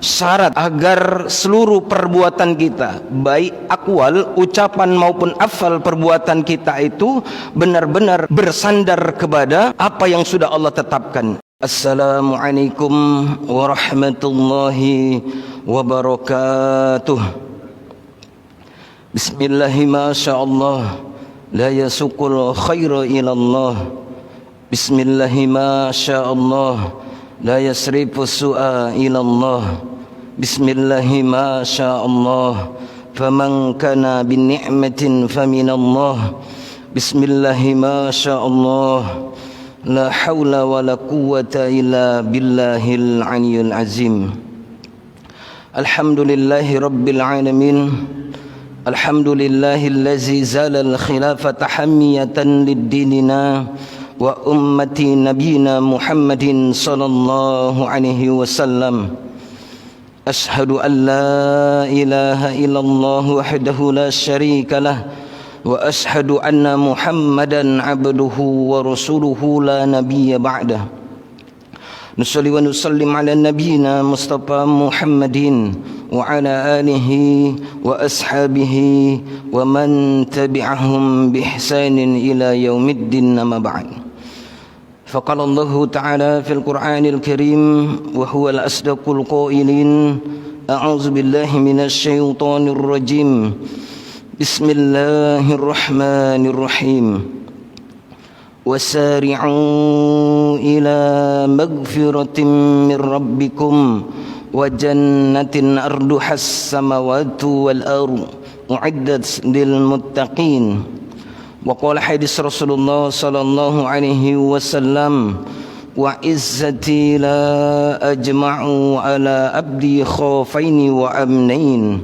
syarat agar seluruh perbuatan kita, baik akwal, ucapan maupun afal perbuatan kita itu benar-benar bersandar kepada apa yang sudah Allah tetapkan. Assalamualaikum warahmatullahi wabarakatuh. Bismillahi masyaallah, la yasuqul khaira ilallah. Bismillahi masyaallah, la yasrifu su'a ilallah. Bismillahi masyaallah, faman kana bin ni'matin faminallah. Bismillahi masyaallah, la hawla wa la quwwata illa billahil aliyyil azim. Alhamdulillahi rabbil alamin. Alhamdulillahillazi zalal khilafata hamiyatan lid-dinina wa ummati nabiyina Muhammadin sallallahu alaihi wasallam. Ashhadu an la ilaha illallah wahdahu la syarika lah wa ashhadu anna Muhammadan abduhu wa rasuluhu la nabiyya ba'dah. Nusalli wa nusallim ala nabiyyina Mustafa Muhammadin wa ala alihi wa ashabihi wa man tabi'ahum bi ihsanin ila yaumiddin, amma ba'd. Faqala Allah ta'ala fil Qur'anil Karim wa huwal asdaqul qailin. A'udzu billahi minasy syaithanir rajim. Bismillahirrahmanirrahim. Wasari'u ila magfiratin min rabbikum wa jannatin arduhas samawati wal ardu u'iddat lil muttaqin. Wa qala hadis Rasulullah sallallahu alaihi wasallam, wa izzati la ajma'u ala abdi khawfaini wa amnain.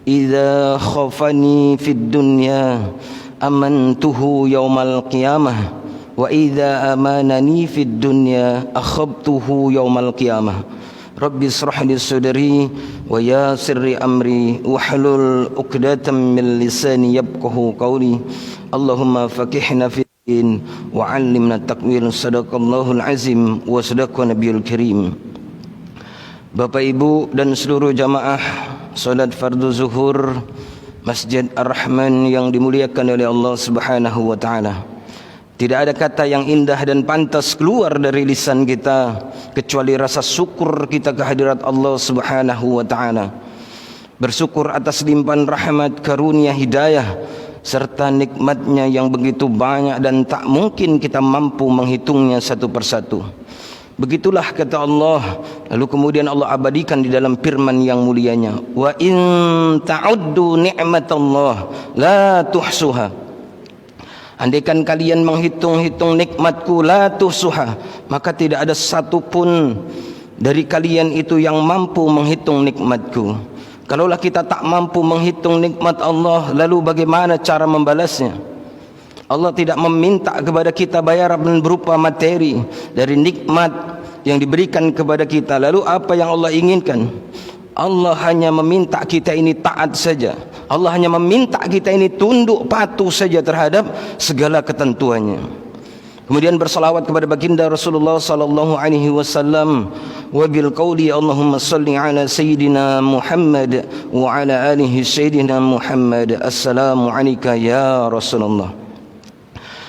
Idza khafani fid dunya amantuhu yaumal qiyamah wa idza amanani fid dunya akhabtuhu yaumal qiyamah. Rabbi israh li sadri wa yassir li amri wahlul 'uqdatam min lisani yafqahu qawli. Allahumma faqihna fid din wa 'allimna at-ta'wil. Sadaqallahul azim wa sadaqa nabiyul karim. Bapak Ibu dan seluruh jamaah salat fardu zuhur Masjid Ar-Rahman yang dimuliakan oleh Allah Subhanahu wa taala. Tidak ada kata yang indah dan pantas keluar dari lisan kita kecuali rasa syukur kita kehadirat Allah Subhanahu wa taala. Bersyukur atas limpahan rahmat, karunia, hidayah serta nikmatnya yang begitu banyak dan tak mungkin kita mampu menghitungnya satu persatu. Begitulah kata Allah. Lalu kemudian Allah abadikan di dalam firman yang mulianya, wa in ta'uddu ni'matallah la tuhsuha. Andaikan kalian menghitung-hitung nikmatku, la tuhsuha, maka tidak ada satupun dari kalian itu yang mampu menghitung nikmatku. Kalaulah kita tak mampu menghitung nikmat Allah, lalu bagaimana cara membalasnya? Allah tidak meminta kepada kita bayaran berupa materi dari nikmat yang diberikan kepada kita. Lalu apa yang Allah inginkan? Allah hanya meminta kita ini taat saja. Allah hanya meminta kita ini tunduk patuh saja terhadap segala ketentuannya. Kemudian bersalawat kepada baginda Rasulullah sallallahu alaihi wasallam, wa bil qauli Allahumma salli ala sayyidina Muhammad wa ala alihi sayyidina Muhammad. Assalamu alayka ya Rasulullah.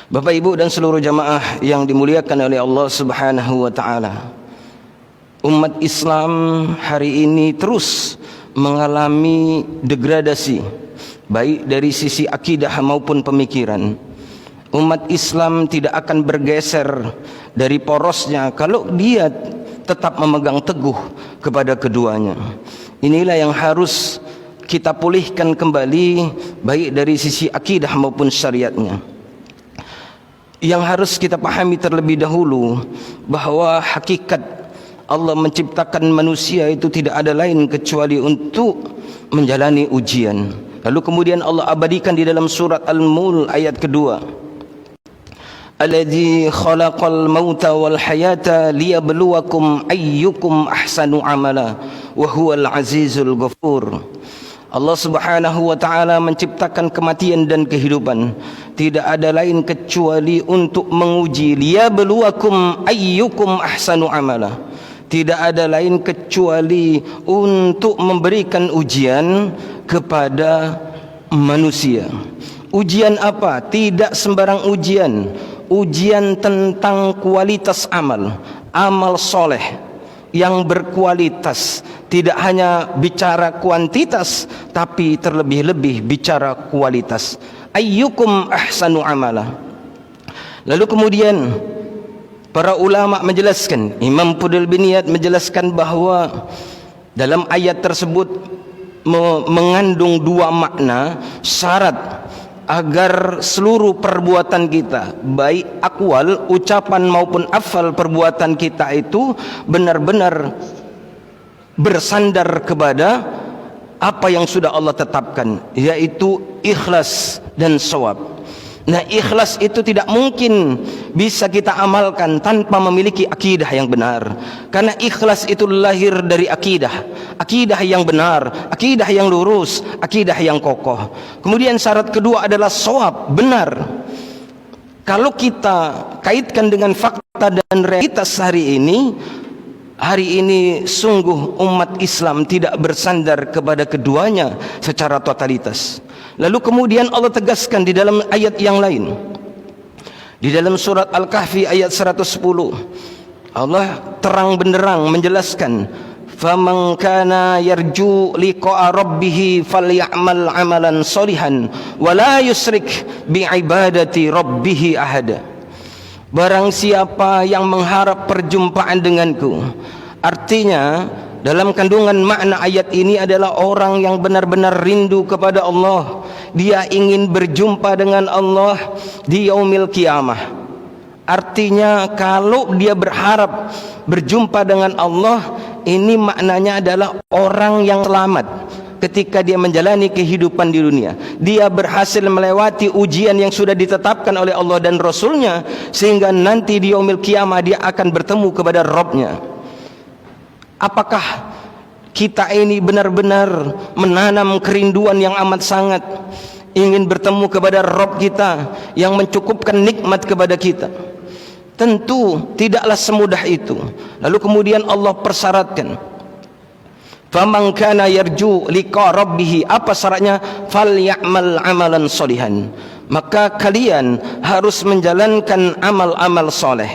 Bapak Ibu dan seluruh jamaah yang dimuliakan oleh Allah Subhanahu wa taala. Umat Islam hari ini terus mengalami degradasi baik dari sisi akidah maupun pemikiran. Umat Islam tidak akan bergeser dari porosnya kalau dia tetap memegang teguh kepada keduanya. Inilah yang harus kita pulihkan kembali baik dari sisi akidah maupun syariatnya. Yang harus kita pahami terlebih dahulu bahwa hakikat Allah menciptakan manusia itu tidak ada lain kecuali untuk menjalani ujian. Lalu kemudian Allah abadikan di dalam surat Al-Mulk ayat kedua, alladzi khalaqal mauta wal hayata liyabluwakum ayyukum ahsanu amala wa huwal azizul ghafur. Allah Subhanahu wa taala menciptakan kematian dan kehidupan tidak ada lain kecuali untuk menguji, liyabluwakum ayyukum ahsanu amala. tidak ada lain kecuali untuk memberikan ujian kepada manusia. Ujian apa? Tidak sembarang ujian. Ujian tentang kualitas amal, amal soleh yang berkualitas. Tidak hanya bicara kuantitas, tapi terlebih-lebih bicara kualitas. Ayyukum ahsanu amala. Lalu kemudian para ulama menjelaskan, Imam Fudul bin Iyad menjelaskan bahwa dalam ayat tersebut mengandung dua makna syarat agar seluruh perbuatan kita, baik akwal, ucapan maupun afal perbuatan kita itu benar-benar bersandar kepada apa yang sudah Allah tetapkan, yaitu ikhlas dan shawab. Nah, ikhlas itu tidak mungkin bisa kita amalkan tanpa memiliki akidah yang benar. Karena ikhlas itu lahir dari akidah, akidah yang benar, akidah yang lurus, akidah yang kokoh. Kemudian syarat kedua adalah shawab, benar. Kalau kita kaitkan dengan fakta dan realitas hari ini sungguh umat Islam tidak bersandar kepada keduanya secara totalitas. Lalu kemudian Allah tegaskan di dalam ayat yang lain, di dalam surat Al-Kahfi ayat 110, Allah terang benderang menjelaskan, faman kana yarju liqa'a rabbih falyamal amalan sholihan wala yusrik biibadati rabbih ahada. Barang siapa yang mengharap perjumpaan denganku, artinya dalam kandungan makna ayat ini adalah orang yang benar-benar rindu kepada Allah. Dia ingin berjumpa dengan Allah di yaumil qiyamah. Artinya kalau dia berharap berjumpa dengan Allah, ini maknanya adalah orang yang selamat ketika dia menjalani kehidupan di dunia. Dia berhasil melewati ujian yang sudah ditetapkan oleh Allah dan Rasulnya, sehingga nanti di yaumil qiyamah dia akan bertemu kepada Rabbnya. Apakah kita ini benar-benar menanam kerinduan yang amat sangat ingin bertemu kepada Rabb kita yang mencukupkan nikmat kepada kita? Tentu tidaklah semudah itu. Lalu kemudian Allah persyaratkan, faman kana yarju liqa rabbih, apa syaratnya? Falyamal amalan sholihan. Maka kalian harus menjalankan amal-amal soleh.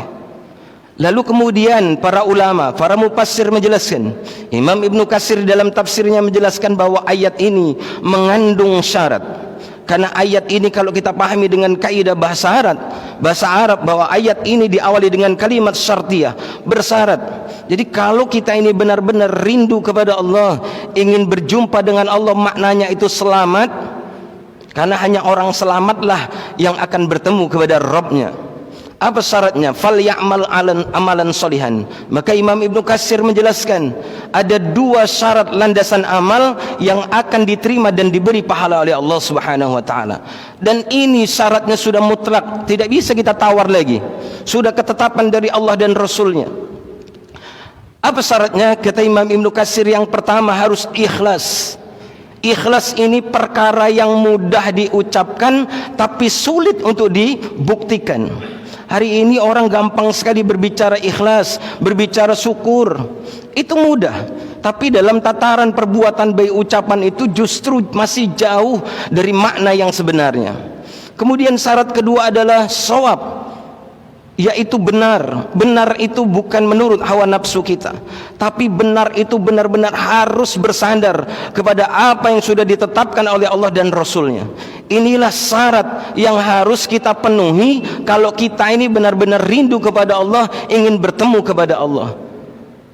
Lalu kemudian para ulama, para mufassir menjelaskan, Imam Ibnu Katsir dalam tafsirnya menjelaskan bahwa ayat ini mengandung syarat. Karena ayat ini kalau kita pahami dengan kaidah bahasa Arab, bahwa ayat ini diawali dengan kalimat syartiyah, bersyarat. Jadi kalau kita ini benar-benar rindu kepada Allah, ingin berjumpa dengan Allah, maknanya itu selamat. Karena hanya orang selamatlah yang akan bertemu kepada Rabbnya. Apa syaratnya? Falyamal amalan sholihan. Maka Imam Ibnu Katsir menjelaskan ada dua syarat landasan amal yang akan diterima dan diberi pahala oleh Allah Subhanahu wa taala. Dan ini syaratnya sudah mutlak, tidak bisa kita tawar lagi. Sudah ketetapan dari Allah dan Rasulnya. Apa syaratnya? Kata Imam Ibnu Katsir, yang pertama harus ikhlas. Ikhlas ini perkara yang mudah diucapkan tapi sulit untuk dibuktikan. Hari ini orang gampang sekali berbicara ikhlas, berbicara syukur. Itu mudah. Tapi dalam tataran perbuatan baik ucapan itu justru masih jauh dari makna yang sebenarnya. Kemudian syarat kedua adalah shawab, yaitu benar. Benar itu bukan menurut hawa nafsu kita, tapi benar itu benar-benar harus bersandar kepada apa yang sudah ditetapkan oleh Allah dan Rasulnya. Inilah syarat yang harus kita penuhi kalau kita ini benar-benar rindu kepada Allah, ingin bertemu kepada Allah.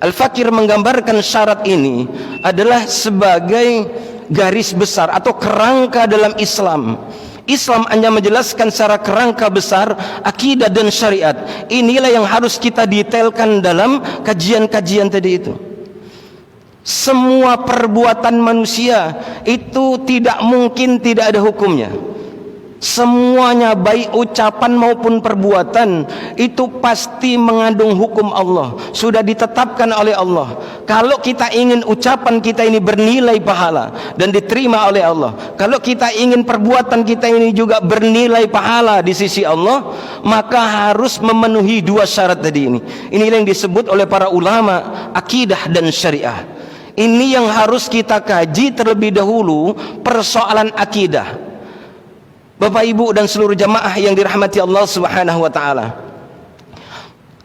Al-Fakir menggambarkan syarat ini adalah sebagai garis besar atau kerangka dalam Islam. Islam hanya menjelaskan secara kerangka besar akidah dan syariat. Inilah yang harus kita detailkan dalam kajian-kajian tadi itu. Semua perbuatan manusia itu tidak mungkin tidak ada hukumnya. Semuanya baik ucapan maupun perbuatan itu pasti mengandung hukum Allah, sudah ditetapkan oleh Allah. Kalau kita ingin ucapan kita ini bernilai pahala dan diterima oleh Allah, kalau kita ingin perbuatan kita ini juga bernilai pahala di sisi Allah, maka harus memenuhi dua syarat tadi ini. Inilah yang disebut oleh para ulama akidah dan syariah. Ini yang harus kita kaji terlebih dahulu, persoalan akidah. Bapak Ibu dan seluruh jamaah yang dirahmati Allah Subhanahu wa taala.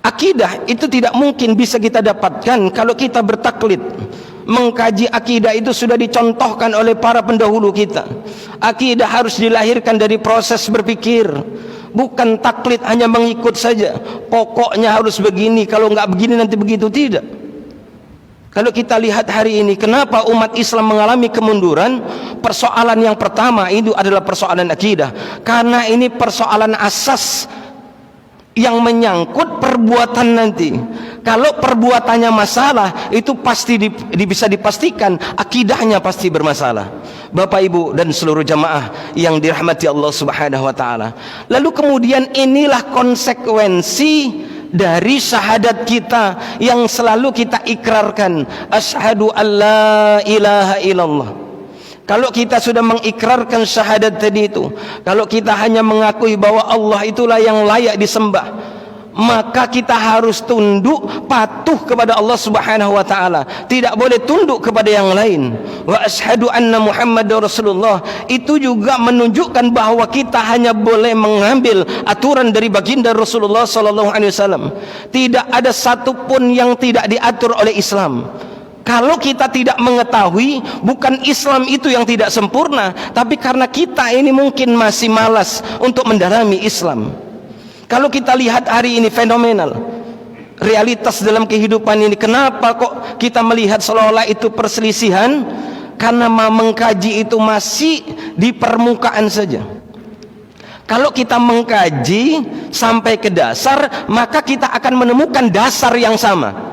Akidah itu tidak mungkin bisa kita dapatkan kalau kita bertaklid. Mengkaji akidah itu sudah dicontohkan oleh para pendahulu kita. Akidah harus dilahirkan dari proses berpikir, bukan taklid hanya mengikut saja. Pokoknya harus begini, kalau enggak begini nanti begitu, tidak. Kalau kita lihat hari ini, kenapa umat Islam mengalami kemunduran? Persoalan yang pertama itu adalah persoalan akidah. Karena ini persoalan asas yang menyangkut perbuatan nanti. Kalau perbuatannya masalah, itu pasti bisa dipastikan akidahnya pasti bermasalah. Bapak Ibu dan seluruh jamaah yang dirahmati Allah Subhanahu wa taala. Lalu kemudian inilah konsekuensi dari syahadat kita yang selalu kita ikrarkan, asyhadu alla ilaha illallah. Kalau kita sudah mengikrarkan syahadat tadi itu, kalau kita hanya mengakui bahwa Allah itulah yang layak disembah, maka kita harus tunduk patuh kepada Allah Subhanahu wa taala, tidak boleh tunduk kepada yang lain. Wa asyhadu anna Muhammadar Rasulullah, itu juga menunjukkan bahwa kita hanya boleh mengambil aturan dari baginda Rasulullah sallallahu alaihi wasallam. Tidak ada satupun yang tidak diatur oleh Islam. Kalau kita tidak mengetahui, bukan Islam itu yang tidak sempurna, tapi karena kita ini mungkin masih malas untuk mendalami Islam. Kalau kita lihat hari ini fenomenal realitas dalam kehidupan ini, kenapa kok kita melihat seolah-olah itu perselisihan? Karena mengkaji itu masih di permukaan saja. Kalau kita mengkaji sampai ke dasar, maka kita akan menemukan dasar yang sama.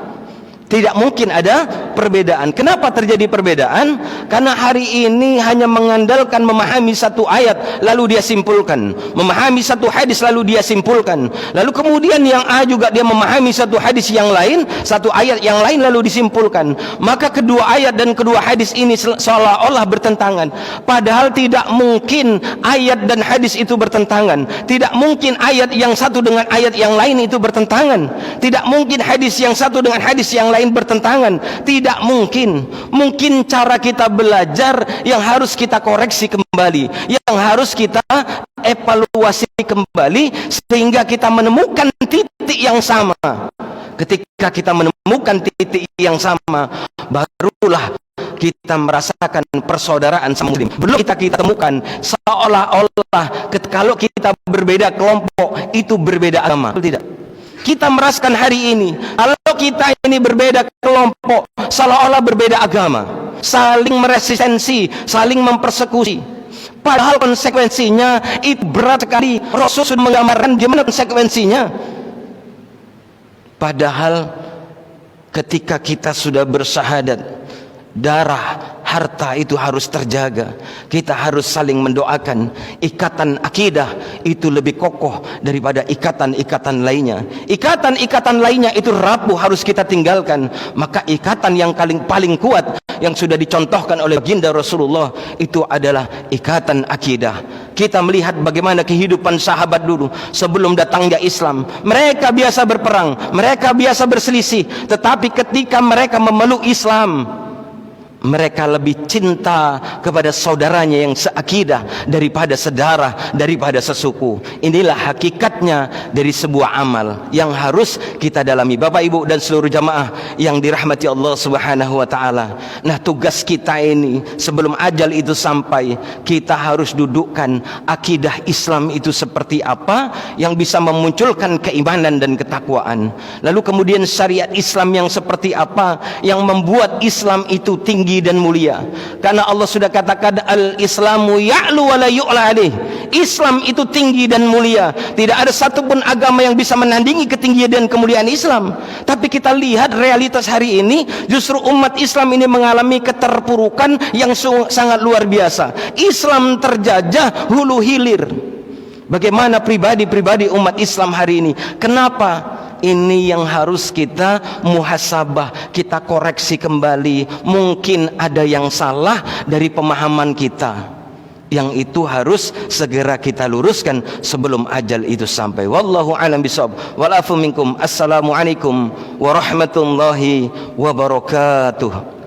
Tidak mungkin ada perbedaan. Kenapa terjadi perbedaan? Karena hari ini hanya mengandalkan memahami satu ayat lalu dia simpulkan, memahami satu hadis lalu dia simpulkan, lalu kemudian yang A juga dia memahami satu hadis yang lain, satu ayat yang lain lalu disimpulkan. Maka kedua ayat dan kedua hadis ini seolah-olah bertentangan, padahal tidak mungkin ayat dan hadis itu bertentangan. Tidak mungkin ayat yang satu dengan ayat yang lain itu bertentangan. Tidak mungkin hadis yang satu dengan hadis yang lain bertentangan. Tidak mungkin. Mungkin cara kita belajar yang harus kita koreksi kembali, yang harus kita evaluasi kembali, sehingga kita menemukan titik yang sama. Ketika kita menemukan titik yang sama, barulah kita merasakan persaudaraan sama muslim. Belum kita temukan seolah-olah kalau kita berbeda kelompok itu berbeda agama. Tidak. Kita merasakan hari ini, kalau kita ini berbeda kelompok, seolah-olah berbeda agama, saling meresistensi, saling mempersekusi. Padahal konsekuensinya itu berat sekali. Rasul sudah menggambarkan gimana konsekuensinya. Padahal ketika kita sudah bersyahadat, darah, harta itu harus terjaga. Kita harus saling mendoakan. Ikatan akidah itu lebih kokoh daripada ikatan-ikatan lainnya. Ikatan-ikatan lainnya itu rapuh, harus kita tinggalkan. Maka ikatan yang paling kuat yang sudah dicontohkan oleh baginda Rasulullah itu adalah ikatan akidah. Kita melihat bagaimana kehidupan sahabat dulu sebelum datangnya Islam. Mereka biasa berperang, mereka biasa berselisih, tetapi ketika mereka memeluk Islam, mereka lebih cinta kepada saudaranya yang seakidah daripada sedarah, daripada sesuku. Inilah hakikatnya dari sebuah amal yang harus kita dalami, Bapak Ibu dan seluruh jamaah yang dirahmati Allah Subhanahu wa taala. Nah, tugas kita ini sebelum ajal itu sampai, kita harus dudukkan akidah Islam itu seperti apa yang bisa memunculkan keimanan dan ketakwaan. Lalu kemudian syariat Islam yang seperti apa yang membuat Islam itu tinggi dan mulia. Karena Allah sudah katakan al-Islamu ya'lu wa la yu'la alaih. Islam itu tinggi dan mulia. Tidak ada satupun agama yang bisa menandingi ketinggian dan kemuliaan Islam. Tapi kita lihat realitas hari ini, justru umat Islam ini mengalami keterpurukan yang sangat luar biasa. Islam terjajah hulu hilir. Bagaimana pribadi-pribadi umat Islam hari ini? Kenapa? Ini yang harus kita muhasabah, kita koreksi kembali. Mungkin ada yang salah dari pemahaman kita, yang itu harus segera kita luruskan sebelum ajal itu sampai. Wallahu a'lam bishawab. Wal afu minkum. Assalamualaikum warahmatullahi wabarakatuh.